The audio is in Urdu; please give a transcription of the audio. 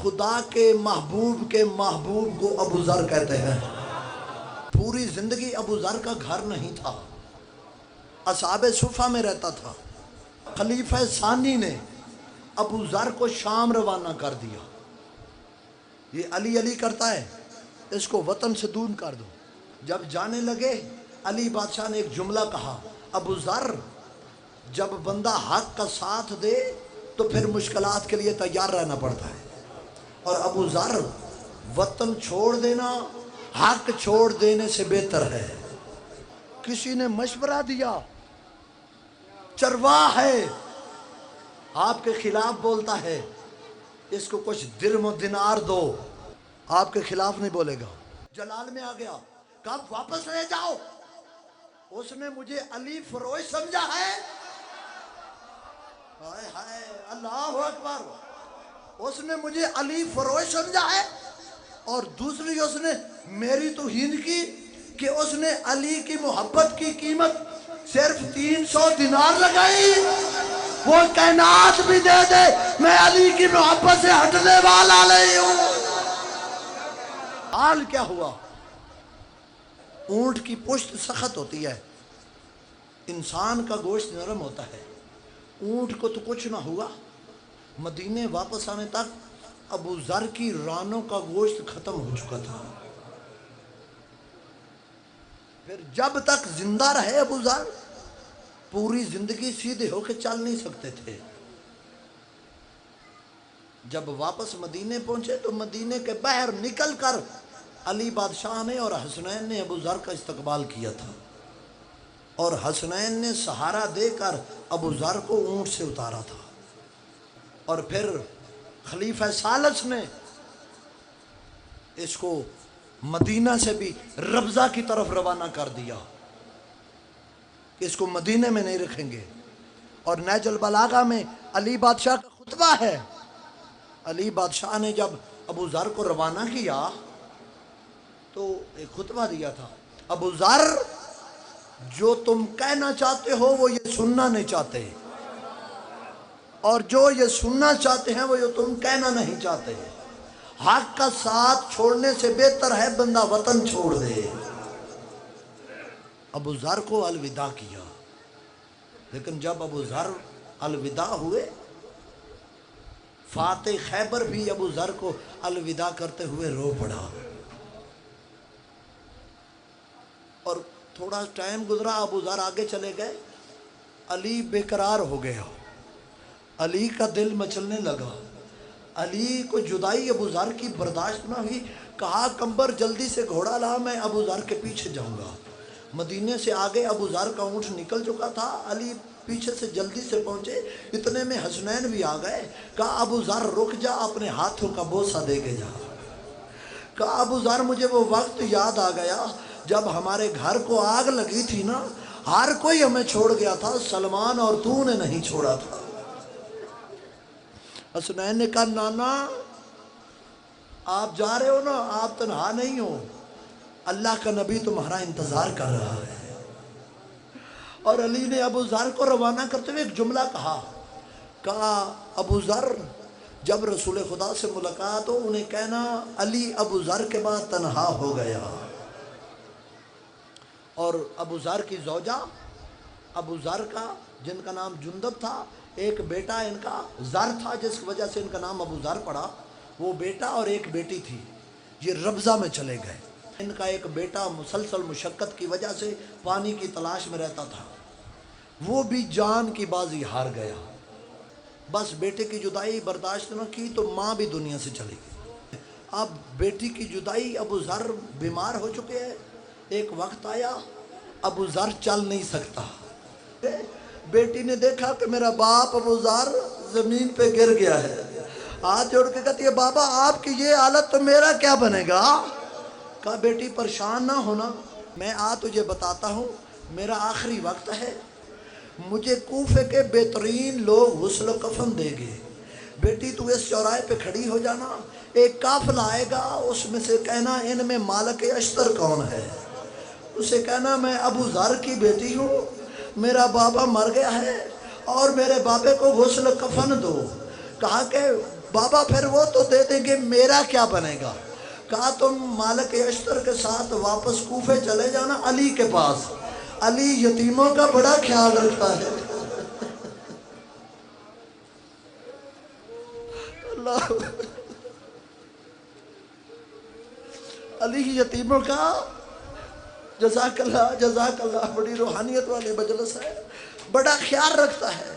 خدا کے محبوب کو ابو ذر کہتے ہیں۔ پوری زندگی ابو ذر کا گھر نہیں تھا، اصحاب صفہ میں رہتا تھا۔ خلیفہ ثانی نے ابو ذر کو شام روانہ کر دیا۔ یہ علی علی کرتا ہے، اس کو وطن سے دور کر دو۔ جب جانے لگے علی بادشاہ نے ایک جملہ کہا، ابو ذر جب بندہ حق کا ساتھ دے تو پھر مشکلات کے لیے تیار رہنا پڑتا ہے، اور ابو ذر وطن چھوڑ دینا حق چھوڑ دینے سے بہتر ہے۔ کسی نے مشورہ دیا، چرواہ ہے، آپ کے خلاف بولتا ہے، اس کو کچھ درم و دینار دو، آپ کے خلاف نہیں بولے گا۔ جلال میں آ گیا، کہا واپس لے جاؤ، اس نے مجھے علی فروش سمجھا ہے۔ ہائے ہائے اللہ اکبر، اس نے مجھے علی فروش سمجھا ہے، اور دوسری اس نے میری توہین کی کہ اس نے علی کی محبت کی قیمت صرف 300 دینار لگائی۔ وہ کائنات بھی دے دے، میں علی کی محبت سے ہٹنے والا نہیں ہوں۔ حال کیا ہوا؟ اونٹ کی پشت سخت ہوتی ہے، انسان کا گوشت نرم ہوتا ہے۔ اونٹ کو تو کچھ نہ ہوا، مدینے واپس آنے تک ابو ذر کی رانوں کا گوشت ختم ہو چکا تھا۔ پھر جب تک زندہ رہے ابو ذر، پوری زندگی سیدھے ہو کے چل نہیں سکتے تھے۔ جب واپس مدینے پہنچے تو مدینے کے باہر نکل کر علی بادشاہ نے اور حسنین نے ابو ذر کا استقبال کیا تھا، اور حسنین نے سہارا دے کر ابو ذر کو اونٹ سے اتارا تھا، اور پھر خلیفہ ثالث نے اس کو مدینہ سے بھی ربضہ کی طرف روانہ کر دیا کہ اس کو مدینے میں نہیں رکھیں گے۔ اور نہج البلاغہ میں علی بادشاہ کا خطبہ ہے۔ علی بادشاہ نے جب ابو ذر کو روانہ کیا تو ایک خطبہ دیا تھا، ابو ذر جو تم کہنا چاہتے ہو وہ یہ سننا نہیں چاہتے، اور جو یہ سننا چاہتے ہیں وہ یہ تم کہنا نہیں چاہتے۔ حق کا ساتھ چھوڑنے سے بہتر ہے بندہ وطن چھوڑ دے۔ ابو ذر کو الوداع کیا، لیکن جب ابو ذر الوداع ہوئے، فاتح خیبر بھی ابو ذر کو الوداع کرتے ہوئے رو پڑا۔ اور تھوڑا ٹائم گزرا، ابو ذر آگے چلے گئے، علی بے قرار ہو گیا، علی کا دل مچلنے لگا۔ علی کو جدائی ابو ذر کی برداشت نہ ہوئی، کہا کمبر جلدی سے گھوڑا لا، میں ابو ذر کے پیچھے جاؤں گا۔ مدینے سے آگے ابو ذر کا اونٹ نکل چکا تھا، علی پیچھے سے جلدی سے پہنچے، اتنے میں حسنین بھی آ گئے۔ کہا ابو ذر رک جا، اپنے ہاتھوں کا بوسہ دے کے جا۔ کہا ابو ذر مجھے وہ وقت یاد آ گیا جب ہمارے گھر کو آگ لگی تھی نا، ہر کوئی ہمیں چھوڑ گیا تھا، سلمان اور تو نے نہیں چھوڑا تھا۔ حسنین نے کہا نانا آپ جا رہے ہو نا، آپ تنہا نہیں ہو، اللہ کا نبی تمہارا انتظار کر رہا ہے۔ اور علی نے ابو ذر کو روانہ کرتے ہوئے ایک جملہ کہا ابو ذر جب رسول خدا سے ملاقات ہو انہیں کہنا علی ابو ذر کے بعد تنہا ہو گیا۔ اور ابو ذر کی زوجہ، ابو ذر کا جن کا نام جندب تھا، ایک بیٹا ان کا ذر تھا جس کی وجہ سے ان کا نام ابو ذر پڑا، وہ بیٹا اور ایک بیٹی تھی، یہ ربضہ میں چلے گئے۔ ان کا ایک بیٹا مسلسل مشقت کی وجہ سے پانی کی تلاش میں رہتا تھا، وہ بھی جان کی بازی ہار گیا۔ بس بیٹے کی جدائی برداشت نہ کی تو ماں بھی دنیا سے چلی گئی۔ اب بیٹی کی جدائی، ابو ذر بیمار ہو چکے ہیں، ایک وقت آیا ابو ذر چل نہیں سکتا۔ بیٹی نے دیکھا کہ میرا باپ ابو ذر زمین پہ گر گیا ہے، ہاتھ جوڑ کے کہتی ہے بابا آپ کی یہ حالت تو میرا کیا بنے گا؟ کہا بیٹی پریشان نہ ہونا، میں تجھے بتاتا ہوں، میرا آخری وقت ہے، مجھے کوفے کے بہترین لوگ غسل و کفن دے گے، بیٹی تو اس چوراہے پہ کھڑی ہو جانا، ایک قافلہ آئے گا، اس میں سے کہنا ان میں مالک اشتر کون ہے، اسے کہنا میں ابو ذر کی بیٹی ہوں، میرا بابا مر گیا ہے اور میرے بابے کو غسل کفن دو۔ کہا کہ بابا پھر وہ تو دے دیں گے، میرا کیا بنے گا؟ کہا تم مالک اشتر کے ساتھ واپس کوفے چلے جانا علی کے پاس، علی یتیموں کا بڑا خیال رکھتا ہے۔ اللہ، علی یتیموں کا، جزاک اللہ جزاک اللہ، بڑی روحانیت والے مجلس ہے، بڑا خیال رکھتا ہے۔